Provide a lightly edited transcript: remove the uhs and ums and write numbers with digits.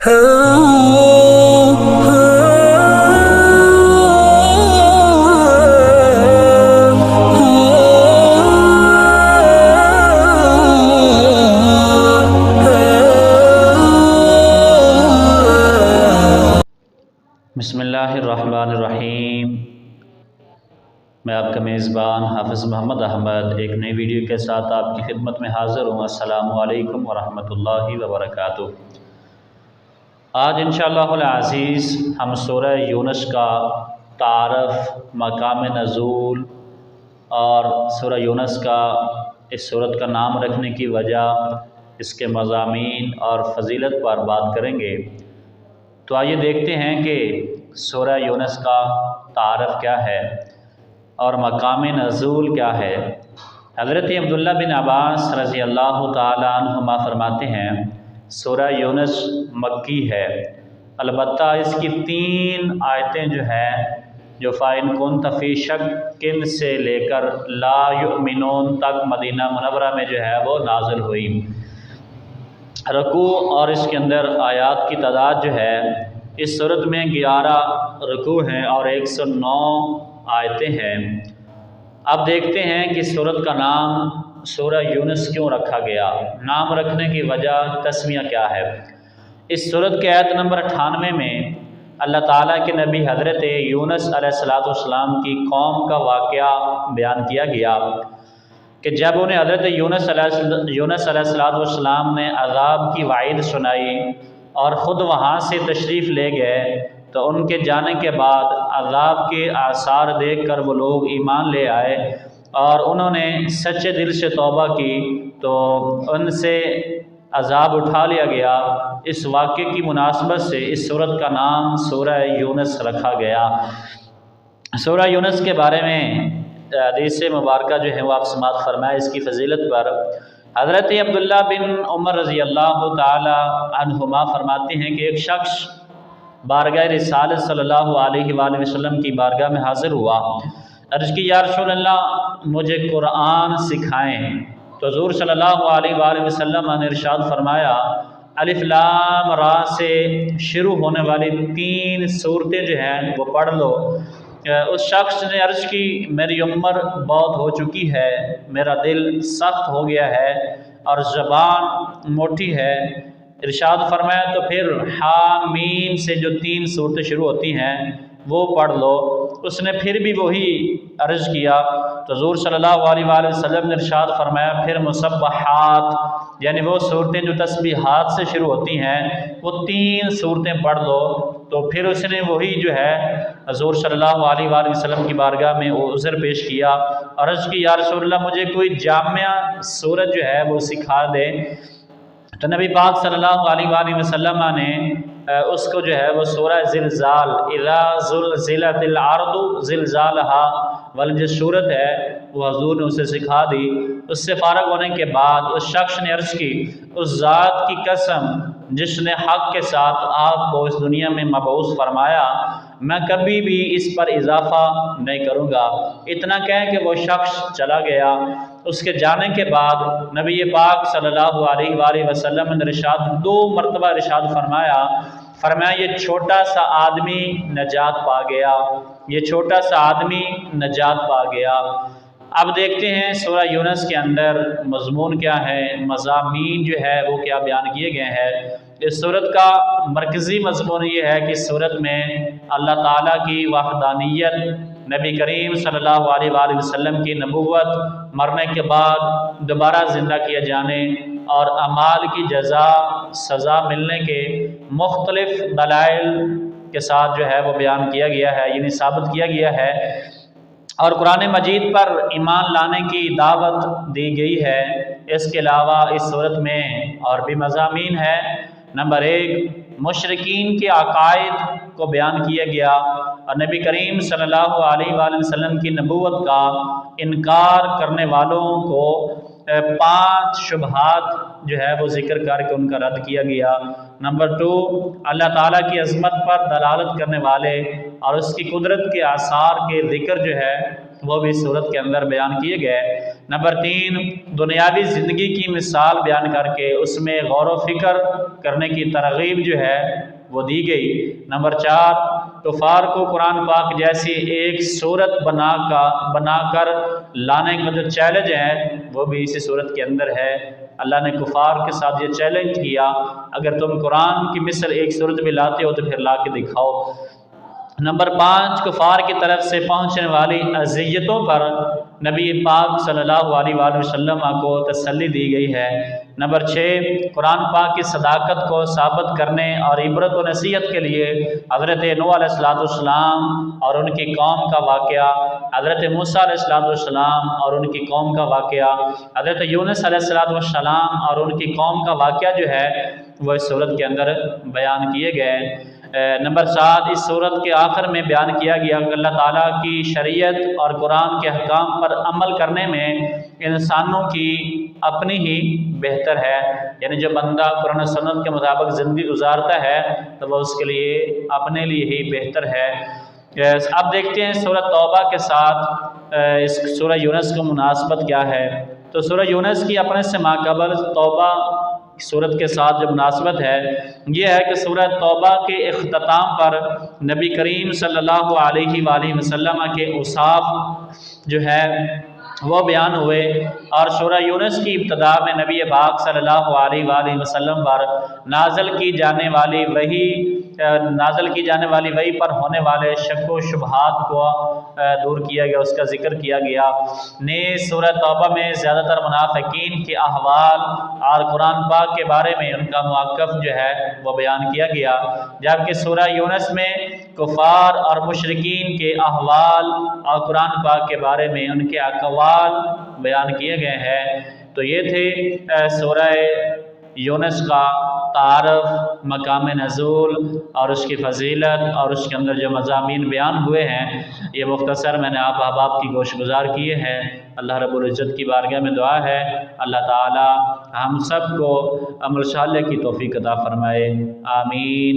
بسم اللہ الرحمن الرحیم۔ میں آپ کا میزبان حافظ محمد احمد ایک نئی ویڈیو کے ساتھ آپ کی خدمت میں حاضر ہوں۔ السلام علیکم ورحمۃ اللہ وبرکاتہ۔ آج انشاءاللہ العزیز ہم سورہ یونس کا تعارف، مقام نزول اور سورہ یونس کا اس سورت کا نام رکھنے کی وجہ، اس کے مضامین اور فضیلت پر بات کریں گے۔ تو آئیے دیکھتے ہیں کہ سورہ یونس کا تعارف کیا ہے اور مقام نزول کیا ہے۔ حضرت عبداللہ بن عباس رضی اللہ تعالیٰ عنہما فرماتے ہیں سورہ یونس مکی ہے، البتہ اس کی 3 آیتیں جو ہیں جو فَإِن كُنتَ فِي شَكٍّ سے لے کر لا یؤمنون تک مدینہ منورہ میں جو ہے وہ نازل ہوئی۔ رکوع اور اس کے اندر آیات کی تعداد جو ہے، اس صورت میں 11 رکوع ہیں اور 109 آیتیں ہیں۔ اب دیکھتے ہیں کہ سورت کا نام سورہ یونس کیوں رکھا گیا، نام رکھنے کی وجہ، تسمیہ کیا ہے۔ اس سورت کے آیت نمبر 98 میں اللہ تعالیٰ کے نبی حضرت یونس علیہ السلام کی قوم کا واقعہ بیان کیا گیا کہ جب انہیں حضرت یونس علیہ السلام نے عذاب کی وعید سنائی اور خود وہاں سے تشریف لے گئے، تو ان کے جانے کے بعد عذاب کے آثار دیکھ کر وہ لوگ ایمان لے آئے اور انہوں نے سچے دل سے توبہ کی، تو ان سے عذاب اٹھا لیا گیا۔ اس واقعے کی مناسبت سے اس سورت کا نام سورہ یونس رکھا گیا۔ سورہ یونس کے بارے میں حدیث مبارکہ جو ہے وہ آپ سماعت فرمائے۔ اس کی فضیلت پر حضرت عبداللہ بن عمر رضی اللہ تعالی عنہما فرماتے ہیں کہ ایک شخص بارگاہ رسالت صلی اللہ علیہ وآلہ وسلم کی بارگاہ میں حاضر ہوا، عرض کی یا رسول اللہ مجھے قرآن سکھائیں۔ تو حضور صلی اللہ علیہ وآلہ وسلم نے ارشاد فرمایا الف لام را سے شروع ہونے والی 3 سورتیں جو ہیں وہ پڑھ لو۔ اس شخص نے عرض کی میری عمر بہت ہو چکی ہے، میرا دل سخت ہو گیا ہے اور زبان موٹی ہے۔ ارشاد فرمایا تو پھر حامیم سے جو 3 سورتیں شروع ہوتی ہیں وہ پڑھ لو۔ اس نے پھر بھی وہی عرض کیا تو حضور صلی اللہ علیہ وآلہ وسلم نے ارشاد فرمایا پھر مسبحات، یعنی وہ صورتیں جو تسبیحات سے شروع ہوتی ہیں وہ 3 صورتیں پڑھ لو۔ تو پھر اس نے وہی جو ہے حضور صلی اللہ علیہ وآلہ وسلم کی بارگاہ میں وہ عذر پیش کیا اور عرض کی یا رسول اللہ مجھے کوئی جامع سورت جو ہے وہ سکھا دے۔ تو نبی پاک صلی اللہ علیہ وآلہ وسلم نے اس کو جو ہے وہ سورہ زلزال، اذا زلزلت الارض زلزالہا والی جو صورت ہے وہ حضور نے اسے سکھا دی۔ اس سے فارغ ہونے کے بعد اس شخص نے عرض کی اس ذات کی قسم جس نے حق کے ساتھ آپ کو اس دنیا میں مبعوث فرمایا، میں کبھی بھی اس پر اضافہ نہیں کروں گا۔ اتنا کہہ کہ وہ شخص چلا گیا۔ اس کے جانے کے بعد نبی پاک صلی اللہ علیہ وآلہ وسلم نے ارشاد 2 مرتبہ ارشاد فرمایا یہ چھوٹا سا آدمی نجات پا گیا، یہ چھوٹا سا آدمی نجات پا گیا۔ اب دیکھتے ہیں سورہ یونس کے اندر مضمون کیا ہے، مضامین جو ہے وہ کیا بیان کیے گئے ہیں۔ اس سورت کا مرکزی مضمون یہ ہے کہ اس سورت میں اللہ تعالیٰ کی وحدانیت، نبی کریم صلی اللہ علیہ وآلہ وسلم کی نبوت، مرنے کے بعد دوبارہ زندہ کیے جانے اور اعمال کی جزا سزا ملنے کے مختلف دلائل کے ساتھ جو ہے وہ بیان کیا گیا ہے، یعنی ثابت کیا گیا ہے، اور قرآن مجید پر ایمان لانے کی دعوت دی گئی ہے۔ اس کے علاوہ اس صورت میں اور بھی مضامین ہیں۔ نمبر 1 مشرکین کے عقائد کو بیان کیا گیا اور نبی کریم صلی اللہ علیہ وآلہ وسلم کی نبوت کا انکار کرنے والوں کو 5 شبہات جو ہے وہ ذکر کر کے ان کا رد کیا گیا۔ نمبر 2 اللہ تعالیٰ کی عظمت پر دلالت کرنے والے اور اس کی قدرت کے آثار کے ذکر جو ہے وہ بھی اس صورت کے اندر بیان کیے گئے۔ نمبر 3، دنیاوی زندگی کی مثال بیان کر کے اس میں غور و فکر کرنے کی ترغیب جو ہے وہ دی گئی۔ نمبر 4، کفار کو قرآن پاک جیسی ایک صورت بنا کر لانے کا جو چیلنج ہے وہ بھی اسی صورت کے اندر ہے۔ اللہ نے کفار کے ساتھ یہ چیلنج کیا، اگر تم قرآن کی مثل ایک صورت بھی لاتے ہو تو پھر لا کے دکھاؤ۔ نمبر 5، کفار کی طرف سے پہنچنے والی اذیتوں پر نبی پاک صلی اللہ علیہ وآلہ وسلم کو تسلی دی گئی ہے۔ نمبر 6، قرآن پاک کی صداقت کو ثابت کرنے اور عبرت و نصیحت کے لیے حضرت نوح علیہ السلام اور ان کی قوم کا واقعہ، حضرت موسیٰ علیہ السلام اور ان کی قوم کا واقعہ، حضرت یونس علیہ السلام اور ان کی قوم کا واقعہ جو ہے وہ اس صورت کے اندر بیان کیے گئے۔ نمبر 7، اس صورت کے آخر میں بیان کیا گیا کہ اللہ تعالیٰ کی شریعت اور قرآن کے احکام پر عمل کرنے میں انسانوں کی اپنی ہی بہتر ہے، یعنی جو بندہ قرآن و سنت کے مطابق زندگی گزارتا ہے تو وہ اس کے لیے اپنے لیے ہی بہتر ہے۔ اب دیکھتے ہیں سورہ توبہ کے ساتھ اس سورہ یونس کو مناسبت کیا ہے۔ تو سورہ یونس کی اپنے سے ماقبل توبہ سورت کے ساتھ جو مناسبت ہے یہ ہے کہ سورہ توبہ کے اختتام پر نبی کریم صلی اللہ علیہ وآلہ وسلم کے اوصاف جو ہے وہ بیان ہوئے، اور سورہ یونس کی ابتدا میں نبی پاک صلی اللہ علیہ وآلہ وسلم پر نازل کی جانے والی وحی پر ہونے والے شک و شبہات کو دور کیا گیا، اس کا ذکر کیا گیا۔ نیز سورہ توبہ میں زیادہ تر منافقین کے احوال اور قرآن پاک کے بارے میں ان کا موقف جو ہے وہ بیان کیا گیا، جبکہ سورہ یونس میں کفار اور مشرکین کے احوال اور قرآن پاک کے بارے میں ان کے اقوال بیان کیے گئے ہیں۔ تو یہ تھے سورہ یونس کا تعارف، مقام نزول اور اس کی فضیلت اور اس کے اندر جو مضامین بیان ہوئے ہیں، یہ مختصر میں نے آپ احباب کی گوش گزار کیے ہیں۔ اللہ رب العزت کی بارگاہ میں دعا ہے اللہ تعالی ہم سب کو عمل صالح کی توفیق عطا فرمائے، آمین۔